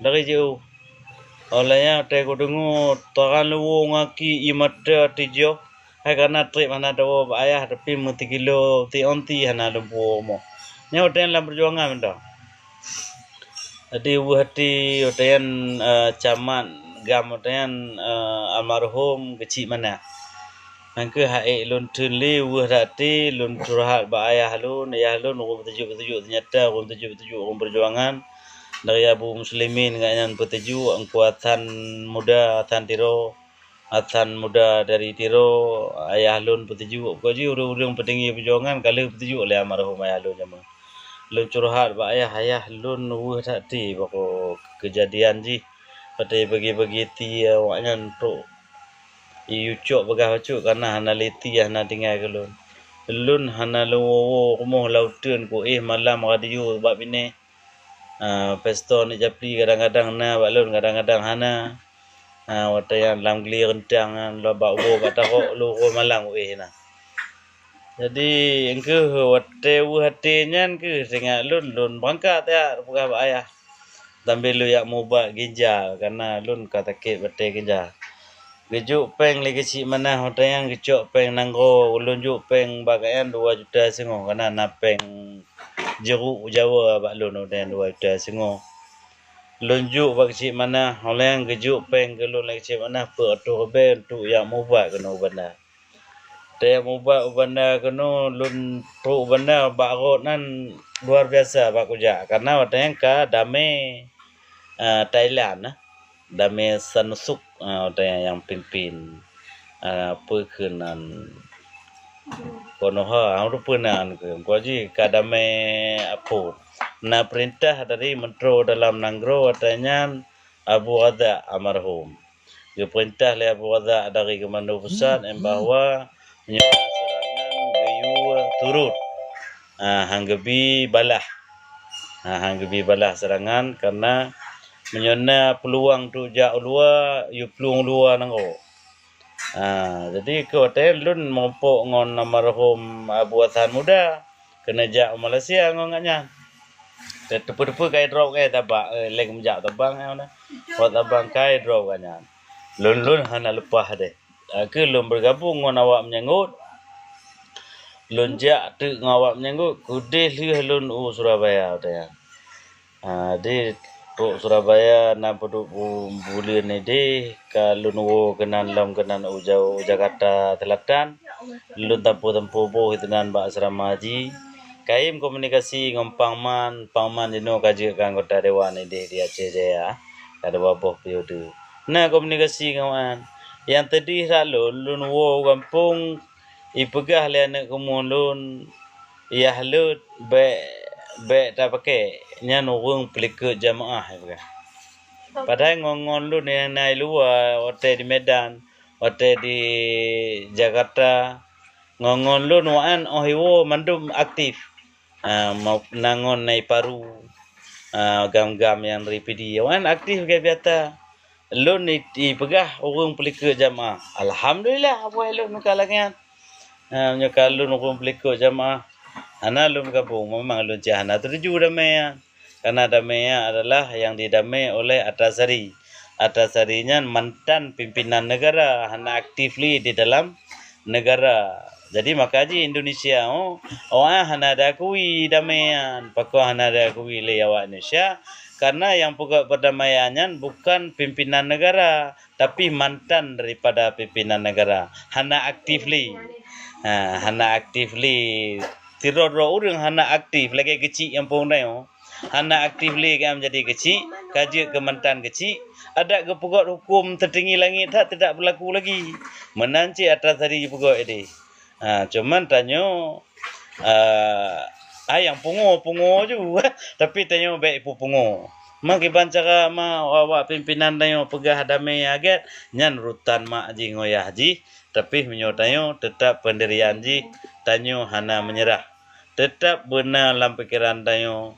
dari jauh. Olehnya te ko dengu toran lu ngaki imata tijo. Hai karena trip mana dawo ayah tapi mati kilo ti onti hana lembu mo. Nya hoten lam perjuangan dah. Jadi hati hoten camat gam hoten almarhum kecil mana. Angke hai lun tuli hati lun curhat ba ayah lun rum tujuh ternyata rum tujuh rum perjuangan dari Abu Muslimin nganyan petuju angkuatan muda atan tiro atan muda dari tiro ayah lun petuju ko ji urang petinggi perjuangan kali petuju oleh almarhum ayah lun jama lun curhat ba ayah lun hati bako kejadian ji pada bagi-bagi ti wanyan pro iucok bagah cuk karena hana leti hana tinggal ke lun hana lu kumoh lautun ko malam radio bab ini pesto ni japli kadang-kadang na balun kadang-kadang hana wata yang lam geli rentang lo ba wo kata ko lu ko malang na jadi engke wate hati nyan ke singak lun bangka ta buka ba ayah tambil lu yak moba ginjal karena lun kata ke bate ginjal gejuk peng lagi cik mana hotel yang gecok peng nanggo ulun juk peng bagayan 2 juta sengo karena na peng jeruk Jawa bak lun hotel 2 juta sengo lun juk bak cik mana hotel yang gejuk peng ke lun lagi cik mana per tu be untuk yang mubak kena benda te mubak benda kena lun tu benda bak rot nan luar biasa bak kujak karena hotel yang ka damai Thailand damai sanusuk yang pimpin perkenan konoha rupunan ke kwaji kadame apo na perintah dari mentro dalam nanggro katanya Abu Adha almarhum dia perintah le Abu Adha dari komando pusat bahwa menyerang serangan gayu turut hanggebi balah serangan karena menyona peluang tu jak ulua yu peluang luar nanggo jadi ke hotel lun mompok ngon almarhum Abu Hasan muda kena jak Malaysia ngonganya tepu-tepu kai drop kai tabak leg menjak tabang na buat tabang kai drop kanya lun hana lepah deh ke lun bergabung ngon awak menyengut lun jak tu ngawak menyengut kudih lun Surabaya hotel di Tok Surabaya na peduk bulan ni deh kalau nuwo kenan ujau Jakarta Selatan lun tempo boh itu nan ba asrama haji kaim komunikasi ngom pangman jeno kaji ka anggota dewan ni deh di Aceh Jaya kada baboh periode na komunikasi kawan yang tadi selalu lun wo kampung ipegah le anak kumun lun ya halut be tak pakai nya nurung pelikut jamaah ya. Padahal ngongon lu ni nai luar hotel di Medan, hotel di Jakarta. Ngongon lu nuan ohiwo mandum aktif. Mau nangon nai paru. Gam-gam yang ripidi. Wan aktif ke biata. Lu ni pegah urung pelikut jamaah. Alhamdulillah apa lu nukalangan. Nyakal lu nurung pelikut jamaah. Hana lum gabung memang lun hana terju damai karena damai adalah yang didamai oleh Atasari. Atasarinya mantan pimpinan negara hana aktifly di dalam negara. Jadi makaji Indonesia hana ada kui damaian pakko hana ada kui le awak Indonesia karena yang pokok perdamaiannya bukan pimpinan negara tapi mantan daripada pimpinan negara hana aktifly Tiroro urang hana aktif lagi kecil yang pun dah hana aktif lagi menjadi kecil kaji kementan kecil ada ke pegawai hukum tertinggi langit tidak berlaku lagi menanci atas hari pegawai ini cuman tanyo yang pungo juga tapi tanyo baik pungo mak iban cara awak pimpinan tanyo pegah damai aget nyan rutan mak ji ngoyah ji tapi menyotayo tetap pendirian ji tanyo hana menyerah tetap benar dalam pikiran tayo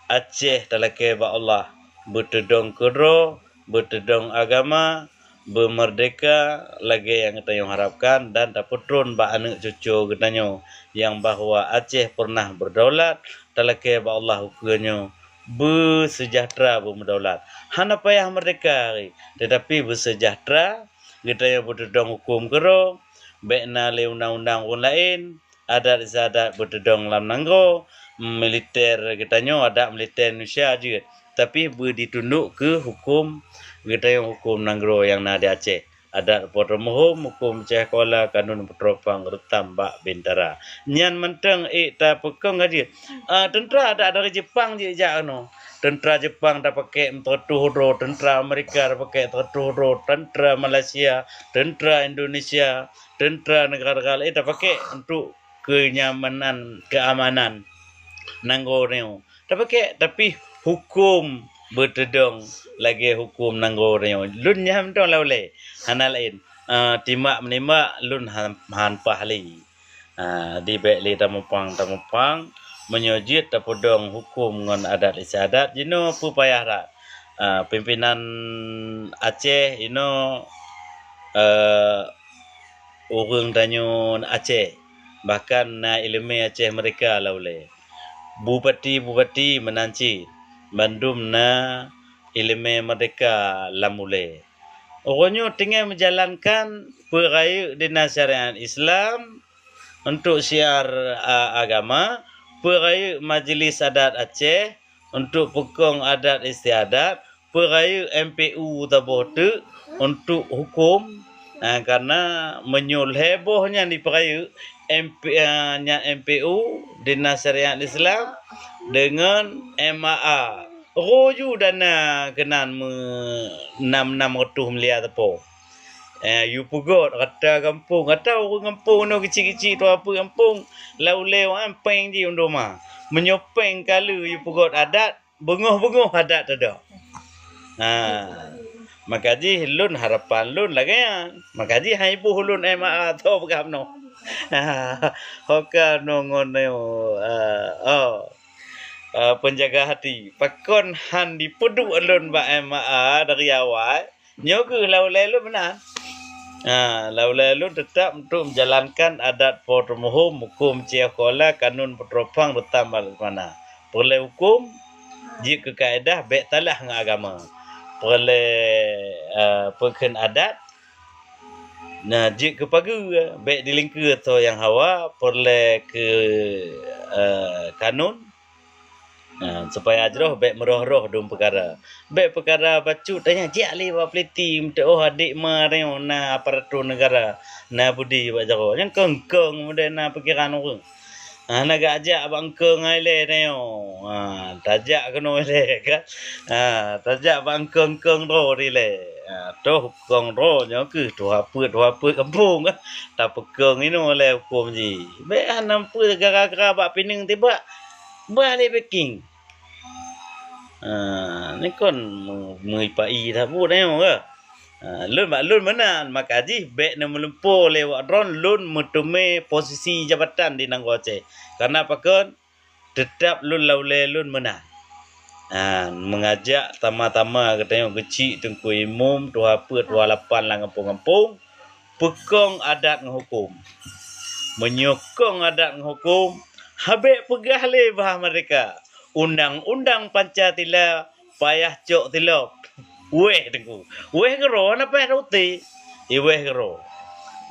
Aceh talake ba Allah bertedong kedro bertedong agama bermerdeka lagi yang tayo harapkan dan dapat turun ba anak cucu getanyo yang bahwa Aceh pernah berdaulat talake ba Allah hukumnya bersejahtera berdaulat. Hana payah merdeka tetapi bersejahtera kita yang berdedong hukum kero bekna le undang-undang pun lain adat istiadat berdedong lam nanggo militer kita nyo ada militer Indonesia je tapi ditunduk ke hukum kita yang hukum nanggro yang na di Aceh adat potromohom hukum Ceh Kuala kanun petropang retam bak bintara nyan menteng ta pekong aja tentera ada dari Jepang je jak no tentera Jepang dah pakai tertuhro tentera Amerika dah pakai tertuhro tentera Malaysia tentera Indonesia tentera negara-negara lain dah pakai untuk kenyamanan keamanan nanggo reo dah pakai tapi hukum bertedong lagi hukum nanggo reo lun nyam dong laule hana lain timak menimak lun han pahli di bekli tamupang menyojit tapodong hukum ngon adat istiadat jino pu payah rat pimpinan Aceh ino urang tanyun Aceh bahkan na ilmu Aceh mereka laule bupati menanci bandum na ilmu mereka lamule orangnya tinggal menjalankan peraya dinas syariat Islam untuk syiar agama peraya Majlis Adat Aceh untuk pekong adat istiadat peraya MPU tabote untuk hukum karena menyul hebohnya di peraya MPU Dinas Syariat Islam dengan MAA roju dana kenan 6 ratus miliar tepo you pugot kata kampung kata orang kampung no kecil-kecil tu apa kampung lau-lau ampeng je undung mah menyopeng kala you pugot adat bengoh-bengoh adat ada makaji lun harapan lun lagi makaji haibuh lun MA tu begam no hoka no ngono penjaga hati pakon han dipedu lun ba MA dari awal nyogu lau-lau lun benar lalu tetap untuk menjalankan adat potromohom hukum Ceh Kuala kanun petropang retam mana perle hukum jika kaedah bek talah dengan agama perle pekan adat nah jika pagi bek dilingkir atau yang hawa perle ke kanun supaya ajroh bek meroh-roh dum perkara bacu tanya jak li ba pliti mte adik mareo na aparatur negara na budi ba jaro yang kengkeng muden na pikiran orang naga ajak abang keng ai le neo tajak keno le ka tajak bang keng ro ri le to keng ro nyo ku to apa kampung ta pekeng ino le hukum ji be hanam pu gara-gara ba pining tiba balik baking ni kon mui pai tha bu neo ke lun mana makaji bek na melumpo lewat ron lun metume posisi jabatan di Nanggo Aceh karena pakon tetap lun laule lun menang mengajak tama-tama katanya kecil tengku imum 28 lang kampung-kampung pekong adat nghukum menyokong adat nghukum habek pegah le bah mereka undang-undang Pancasila payah cok tilop weh tengku weh gero na payah roti weh gero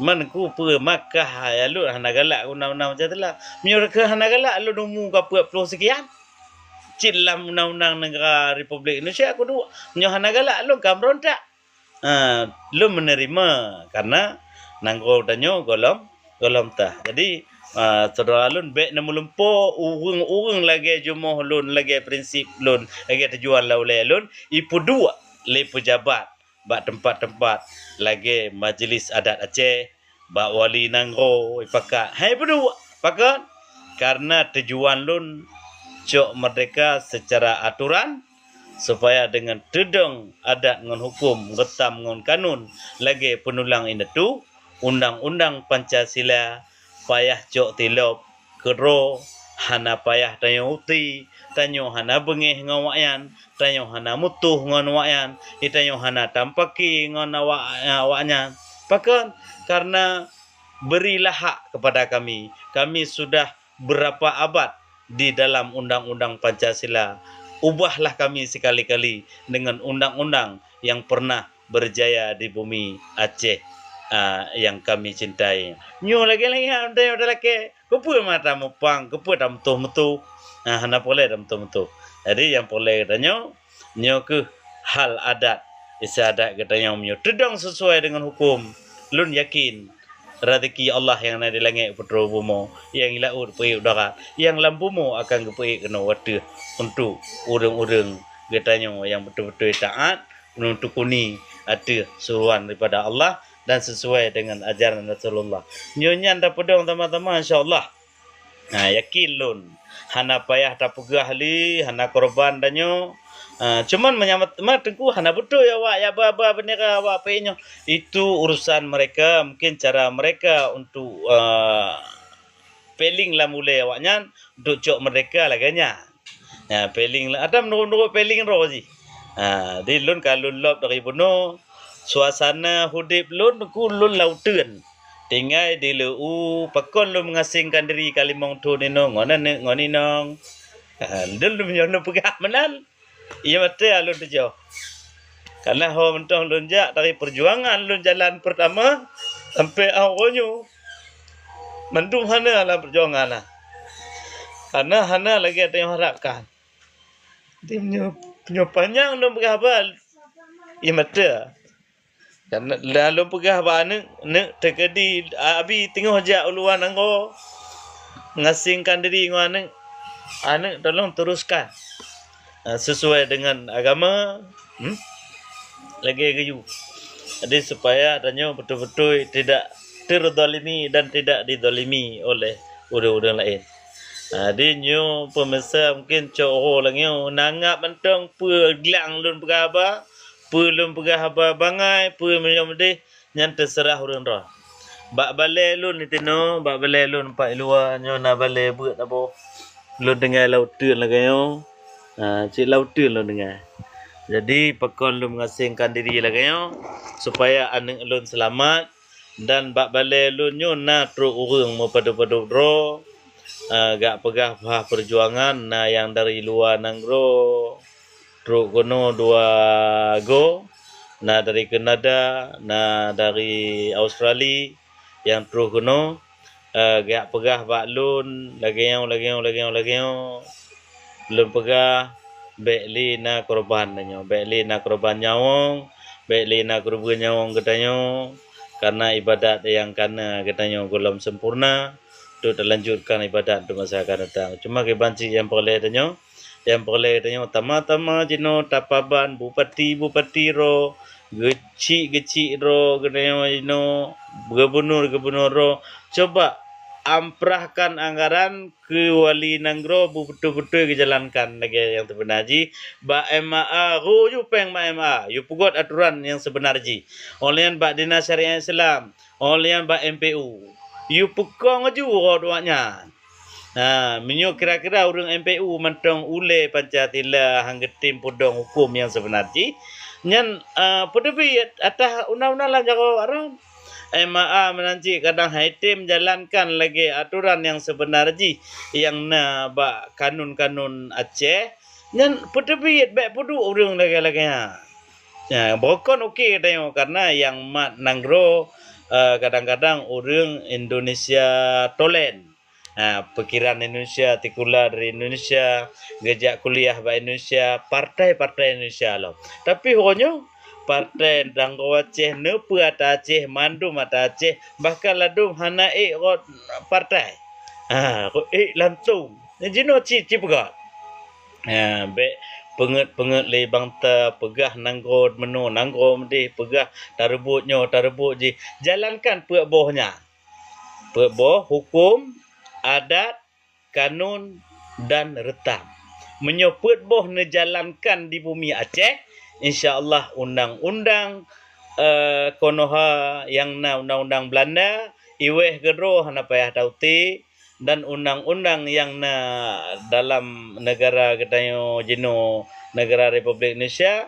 man ku pe Makkah ya lu hanagalak undang-undang Pancasila menyor ke hanagalak lu numu ka 40 sekian cilam undang-undang negara Republik Indonesia aku dua menyor hanagalak lu kamrontak lu menerima karena nanggo danyo golom tah jadi saudara lun bek na melumpo urung lagi jumoh lun lagi prinsip lun lagi tujuan laule lun ipu dua le pejabat bak tempat-tempat lagi Majlis Adat Aceh bak wali nangro ipakat hai berdua pakat karena tujuan lun cok merdeka secara aturan supaya dengan tedong adat ngon hukum retam ngon kanun lagi penulang inatu undang-undang Pancasila payah cok tilop kero hana payah tanyo uti tanyo hana bengih ngawayan tanyo hana mutuh ngon wayan itanyo hana tampaki ngon awaknya pakon karena berilah hak kepada kami sudah berapa abad di dalam undang-undang Pancasila ubahlah kami sekali-kali dengan undang-undang yang pernah berjaya di bumi Aceh yang kami cintai. Nyo lagi-lagi ada lagi. Kepu mata mupang, kepu dam tu mutu. Hana boleh dam tu mutu. Jadi yang boleh katanya nyo ke hal adat istiadat katanya nyo tedang sesuai dengan hukum. Lun yakin rezeki Allah yang ada di langit putra bumo yang laut pergi udara yang lampumu akan kepergi kena water untuk urang-urang katanya yang betul-betul taat untuk kuni ada suruhan daripada Allah dan sesuai dengan ajaran Rasulullah. Nyonya anda pedang teman-teman insya-Allah. Yakin lun. Hana payah tak pegah li, hana korban danyo. Cuman menyambat tengku hana betul ya wak ya ba benera wak penyo. Itu urusan mereka, mungkin cara mereka untuk peling lah mulai awaknya untuk cok mereka laganya. Peling lah ada menurut peling roh ji. Di lun kalau lob dari buno suasana hudip lun ku lun lautan. Tinggal di lu pakon lu mengasingkan diri kalimong tu nino ngoni nong. Lun lu menyono pegah menal. Ia mata lun tu jauh. Karena ho mentong lun jak dari perjuangan lun jalan pertama sampai awalnya. Mendung hana lah perjuangan lah. Karena hana lagi ada yang harapkan. Dia punya panjang lun pegah bal. Ia mata. Karena lalu pegah ba ne tekedi abi tengok jak uluan anggo ngasingkan diri ngane ane tolong teruskan sesuai dengan agama lagi gayu. Jadi supaya adanya betul-betul tidak terzalimi dan tidak dizalimi oleh orang-orang lain. Di nyu pemirsa mungkin coro lagi nangap mentong peglang lun pegah ba pelum pegah apa bangai menyom deh nyan terserah urang roh. Bak bale lun itino, bak bale lun pak luar nyo na bale buat apa. Lun dengar lautan lagi yo. Cik lautan lun dengar. Jadi pakon lun mengasingkan diri lagi yo supaya anak lun selamat dan bak bale lun nyo na tru urang mo padu-padu ro. Gak pegah perjuangan na yang dari luar nangro. Truk kono 2 go na dari Kanada na dari Australia yang truk kono gak pegah bak lun lagi lun pegah bekli na korban nyo bekli na korban nyawong bekli na korban nyawong katanya karena ibadat yang kana katanya belum sempurna tu terlanjutkan ibadat tu masa akan datang cuma ke banci yang boleh katanya yang boleh tanya tama-tama jino tapaban bupati ro geci ro katanya jino gubernur ro coba amprahkan anggaran ke wali nanggro betul-betul dijalankan lagi yang sebenarnya ba MA ro yu peng ma MA yu pugot aturan yang sebenarnya olian ba dinas syariah Islam olian ba MPU yu pukong aju ro doanya. Minyo kira-kira urang MPU mentong ule Pancasila hanggetim podong hukum yang sebenarnya. Nyan pedebi atah undang-undang lah jaro arang. MA menanci kadang haitim jalankan lagi aturan yang sebenarnya yang na ba kanun-kanun Aceh. Nyan pedebi baik podu urang lagi-lagi. Bokon okey katanya karena yang mat nanggro kadang-kadang urang Indonesia tolen. Pikiran Indonesia, tikular dari Indonesia, gejak kuliah bahasa Indonesia, partai-partai Indonesia loh. Tapi hanya partai Danggo Aceh, Nepu ata Aceh, Mandum ata Aceh, bahkan ladum hana partai. Lantung. Jino cipegat. Penget le bangta pegah nanggod menu nanggod mendih pegah tarebutnya tarebut ji jalankan puak bohnya. Puak boh hukum adat, kanun dan retam. Menyebut boh nejalankan di bumi Aceh, insya-Allah undang-undang konoha yang na undang-undang Belanda, iweh gedro hana payah tauti dan undang-undang yang na dalam negara katanya jino negara Republik Indonesia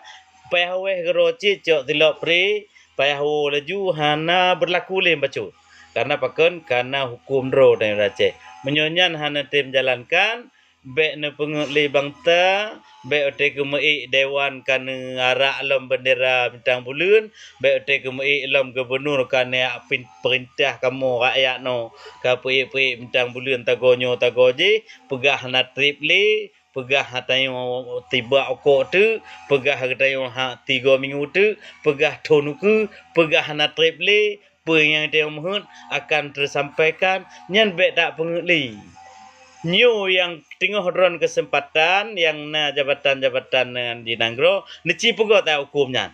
payah weh gedro cicok tilok pri payah laju hana berlaku lem bacut. Karena pakon karena hukum dro dan Aceh. Menyonyan hana tim jalankan be ne pengutli bangta be ote kemei dewan kan arak lom bendera bintang bulan be ote kemei lom gubernur kan ya perintah kamu rakyat no ka pei bintang bulan tagonyo tagoji pegah na trip li pegah hatayo tiba okok tu pegah hatayo ha 3 minggu tu pegah tonuku pegah na trip li pe yang dia mohon akan tersampaikan nyan be tak pengutli New yang tengah ron kesempatan yang na jabatan-jabatan di Nanggro neci pego tak hukumnya.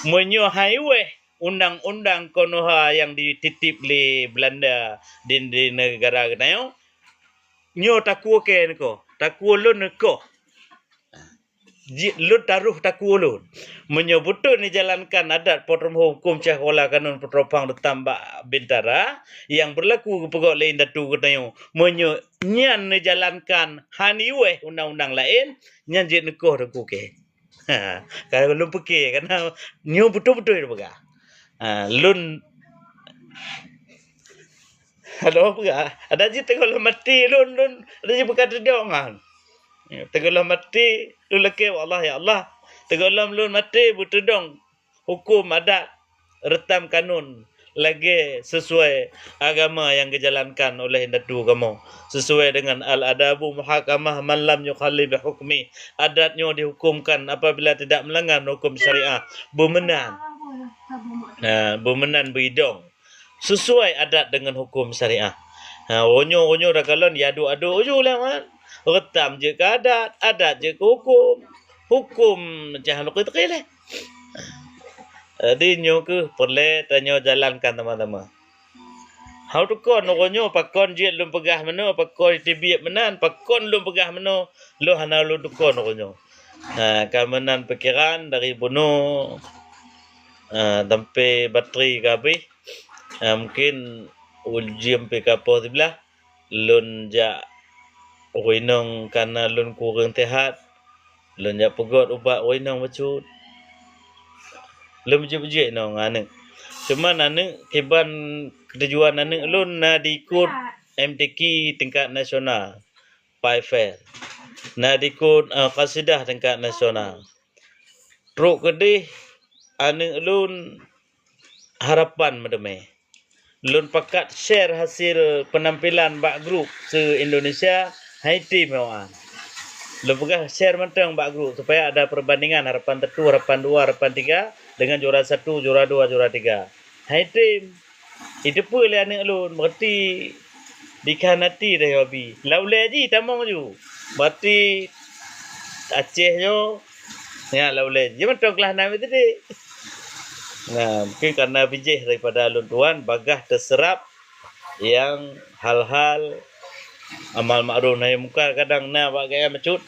Menyo highway undang-undang konoha yang dititip di Belanda di negara kita nyo taku ke ko taku lun ko lu taruh taku ulun menyebutu ni jalankan adat potong hukum cahwala kanun petropang ditambah bintara yang berlaku pegok lain datu ketayo menyo nyan ni jalankan haniwe undang-undang lain nyan je nekoh taku ke kalau lu peke karena nyo betul-betul dia pegah lun halo pegah ada je tengok mati lun ada je berkata dia orang Tegulam mati lu leke Allah ya Allah. Tegulam lu mati butudong hukum adat retam kanun lagi sesuai agama yang dijalankan oleh datu kamu sesuai dengan al-adabu muhakamah man lam yukhalli bi hukmi adatnya dihukumkan apabila tidak melanggar hukum syariah bumenan bumenan beidong sesuai adat dengan hukum syariah onyo ragalon ya adu ojo lah retam je ke adat je ke hukum jangan lupa terkilih. Jadi nyo ke perle tanyo jalankan teman-teman. How to kon nyo pakon je lum pegah meno pakon tibiat menan pakon lum pegah meno lo hana lu dukon nyo. Kamenan pikiran dari bunuh sampai bateri kabeh mungkin ujian pekapo sebelah lun ja Winong karena lun kurang tehat, lun jak pegot ubat winong bacut. Lun bejek-bejek no anak. Cuma anak keban ketujuan anak lun na diikut MTQ tingkat nasional, Paifel. Na diikut qasidah tingkat nasional. Truk kedih anak lun harapan madame. Lun pakat share hasil penampilan bak grup se-Indonesia hai tim kawan. Lu pegah share mentang bak grup supaya ada perbandingan harapan 1, harapan 2, harapan 3 dengan juara 1, juara 2, juara 3. Hai tim. Itu pun le anak lu berarti dikhanati dah hobi. Laule ji tamang ju. Berarti Aceh yo ya laule. Ji mentang kelas 6 itu deh. Nah, mungkin karena bijih daripada lun tuan bagah terserap yang hal-hal amal ma'ruf nahi munkar kadang na bak gaya macut.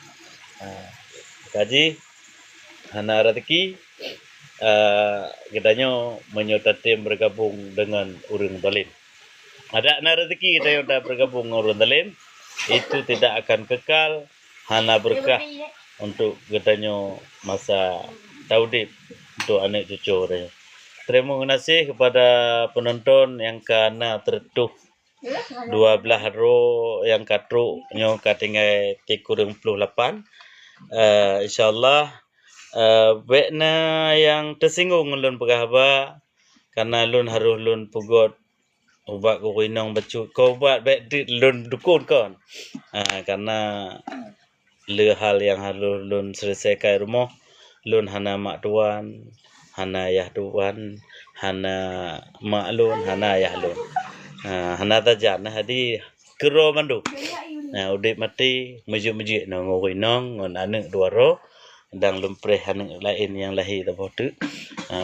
Kaji hana rezeki kitanya menyerta tim bergabung dengan urang zalim. Ada na rezeki kita yang dah bergabung dengan urang zalim itu tidak akan kekal hana berkah untuk kitanya masa taudib untuk anak cucu dia. Terima kasih kepada penonton yang kena tertuh 12 ro yang katru nyo katingai 38 insyaallah bekna yang tersinggung lun pegahaba karena lun harus lun pugot ubat ko winong bacu ko ubat bek lun dukun kon karena le hal yang harus lun selesaikan rumah lun hana mak tuan hana ayah tuan hana mak lun hana ayah lun hana tajan hadi kero mandu udip mati mejik-mejik no ngoi nong ngon anak dua ro dan lumpreh anak lain yang lahir tapotu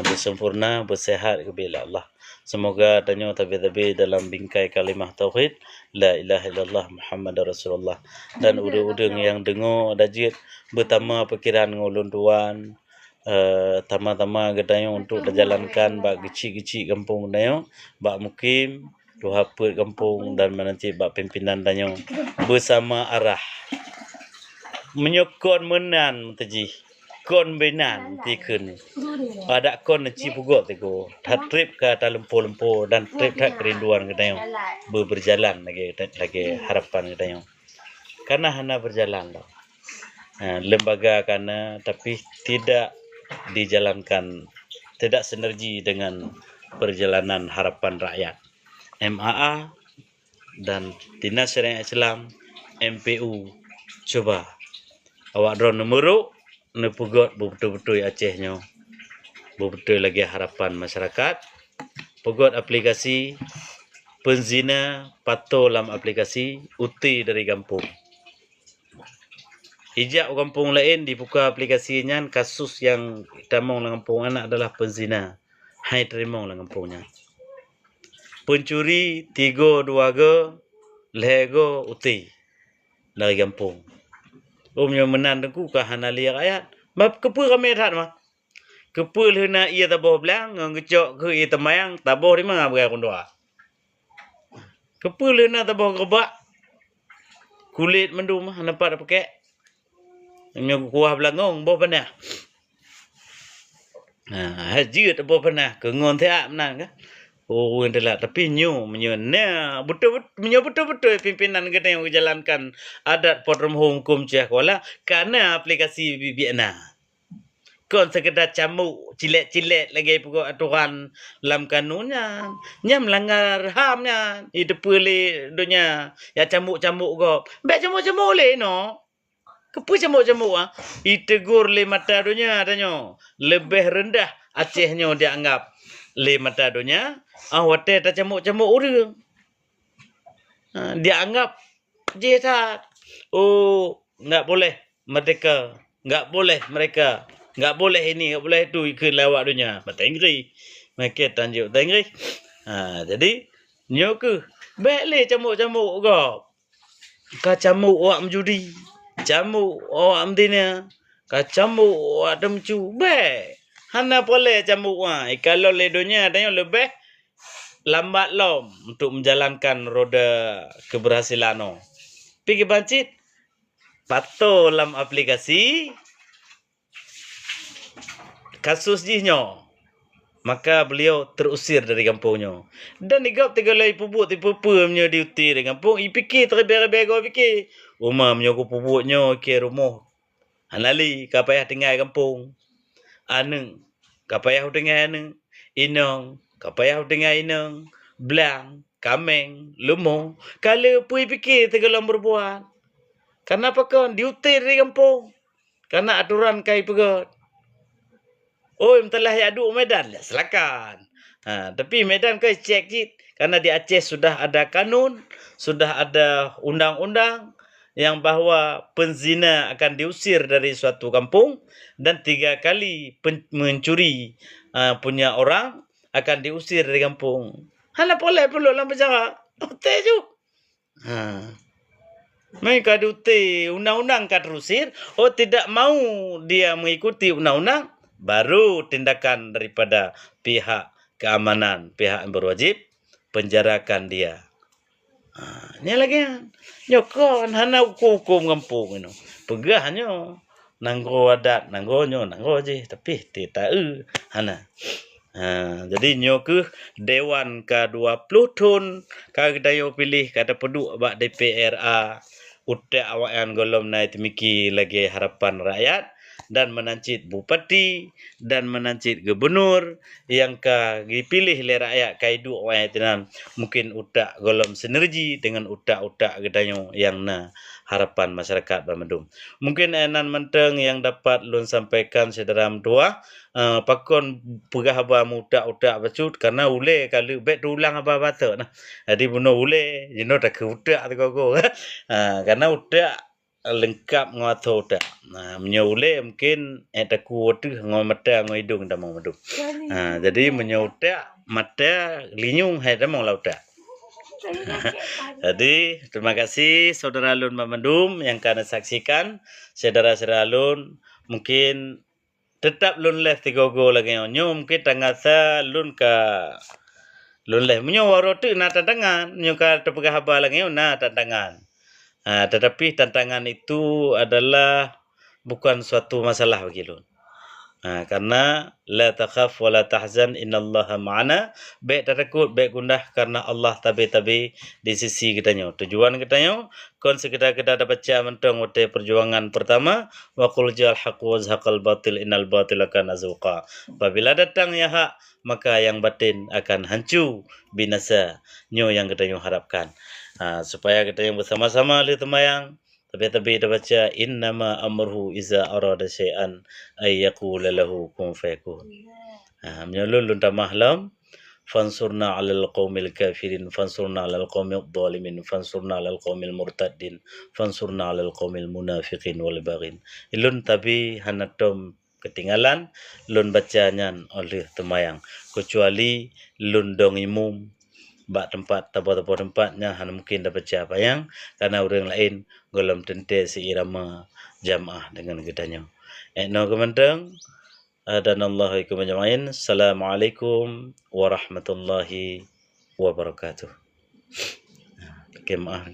bersempurna bersehat kepada Allah. Semoga tanyo tabi-tabi dalam bingkai kalimah tauhid la ilaha illallah Muhammadar Rasulullah dan udang-udang yang dengar dajit bertama pikiran ngulun tuan tama-tama gedayo untuk dijalankan bak kecil-kecil kampung dayo bak mukim dua put kampung dan menanti bak pimpinan dayo bersama arah menyokon menan teji kon benan tikun ada kon ci pugot teko trip ke lempo-lempo dan trip tak kerinduan gedayo berjalan lagi harapan gedayo karena hana berjalan lah. Lembaga karena tapi tidak dijalankan, tidak sinergi dengan perjalanan harapan rakyat. MAA dan Dinas Syariah Islam, MPU, coba awak drone nomoruk nepugot betul-betul Acehnya, betul lagi harapan masyarakat. Pegot aplikasi penzina pato dalam aplikasi uti dari kampung. Ijak kampung lain dibuka aplikasinya, kasus yang tamong dalam kampung anak adalah penzina. Hai terimong dalam kampungnya. Pencuri 3 2 go lego uti dari kampung. Omnya menan ku ka hanali rakyat. Map kepu kami rat mah. Kepu lena ia taboh blang ngecok ke ia temayang taboh di mana begai kondoa. Kepu lena taboh gebak. Kulit mendu mah nampak pakai. Nya kuah belangong boh panah. Haji boh panah ke ngon thea menan ka. Oh adalah tapi menyo nah betul-betul pimpinan kita yang menjalankan adat potong hukum cah kuala karena aplikasi BBNA. Kon sekedar camuk cilet-cilet lagi pokok aturan dalam kanunnya. Nya melanggar HAMnya. Itu boleh dunia ya camuk-camuk go. Baik camuk-camuk le no. Kepu camuk-camuk ah. Ditegur le mata dunia tanya. Lebih rendah Acehnya dianggap le mata dunia. Wate tak camuk-camuk orang. Dianggap jihad. Oh, enggak boleh merdeka. Enggak boleh mereka. Enggak boleh ini, enggak boleh itu ikut lawak dunia. Bahasa Inggeris. Mereka tanjuk bahasa Inggeris. Jadi, nyoke. Baik le camuk-camuk kau. Kau camuk awak menjudi. Camuk awak mendina. Kau camuk awak demcu. Baik. Hana boleh camuk wah. Kalau le dunia tanya lebih lambat lom untuk menjalankan roda keberhasilan no. Pergi bancit pato dalam aplikasi kasus jihnya. Maka beliau terusir dari kampungnya. Dan digap 3 lay pupuk tipe punya diuti dari kampung. Fikir terlebih-lebih kau fikir. Rumah menyoku pupuknya ke rumah. Hanali kapayah tinggal kampung. Aneng kapayah tinggal aneng. Inong kapayah tinggal inong. Belang, kameng, lumo. Kalau pui fikir tegalam berbuat. Kenapa kau diutir di kampung? Karena aturan kai pegot. Oh, telah adu Medan. Silakan. Tapi Medan kau cek jit. Karena di Aceh sudah ada kanun. Sudah ada undang-undang. Yang bahawa penzina akan diusir dari suatu kampung. Dan 3 kali mencuri punya orang akan diusir dari kampung. Hana boleh perlu dalam penjara. Hotel je. Mereka diuti undang-undang kat terusir. Oh tidak mau dia mengikuti undang-undang. Baru tindakan daripada pihak keamanan. Pihak yang berwajib. Penjarakan dia. Ini lagi. Nyokon hana hukum kampung. Pegahnya. Nanggo adat. Nanggo je. Tapi tidak. Hana. Jadi nyoke Dewan ke-20 tahun kagdayo pilih kata peduk bak DPRA utak awak yang golom naik temiki lagi harapan rakyat dan menancit bupati dan menancit gubernur yang dipilih oleh rakyat kaidu awak yang mungkin utak golom sinergi dengan utak-utak gedayo yang na harapan masyarakat Bamedum. Mungkin enan menteng yang dapat lun sampaikan sederam tua pakon pegah aba muda-udak bacut karena ule kalau bet ulang apa bata nah. Jadi buno ule jino tak udak tu kau. Karena udak lengkap ngato udak. Menyo ule mungkin tak kuat ngoi mata ngoi hidung dah mau medum. Jadi menyo udak mata linyung hai dah mau udak. Jadi terima kasih saudara Lun Mamandum yang kena saksikan. Saudara-saudara Lun mungkin tetap lun leh 3 go lagi nyo mungkin tanggal sa lun ka lun leh menyo warotu na tantangan nyo ka tepegah haba lagi na tantangan. Tetapi tantangan itu adalah bukan suatu masalah bagi lun. Karena la takhaf wa la tahzan innallaha ma'ana. Baik tak takut, baik gundah karena Allah tabi-tabi di sisi kitanya. Tujuan kitanya kon sekitar kita dapat baca mentong wate perjuangan pertama wa qul ja'al haqq wa zahaqal batil innal batila kana zahuqa. Apabila datang ya hak, maka yang batin akan hancur binasa. Nyo yang kita harapkan. Supaya kita yang bersama-sama li temayang tapi kita baca innama amruhu iza arada syai'an ay yaqula lahu kun fayakun. Menyolul lunta mahlam fansurna 'alal qaumil kafirin fansurna 'alal qaumil dhalimin fansurna 'alal qaumil murtaddin fansurna 'alal qaumil munafiqin wal baghin. Ilun tapi hanatom ketinggalan lun bacanyan oleh temayang kecuali lun dong imum bak tempat tapo-tapo tempatnya hanya mungkin dapat siapa yang karena orang lain golom tente seirama jamaah dengan kitanya. No kementeng dan Allah ikum majma'in. Assalamualaikum warahmatullahi wabarakatuh. Kemaah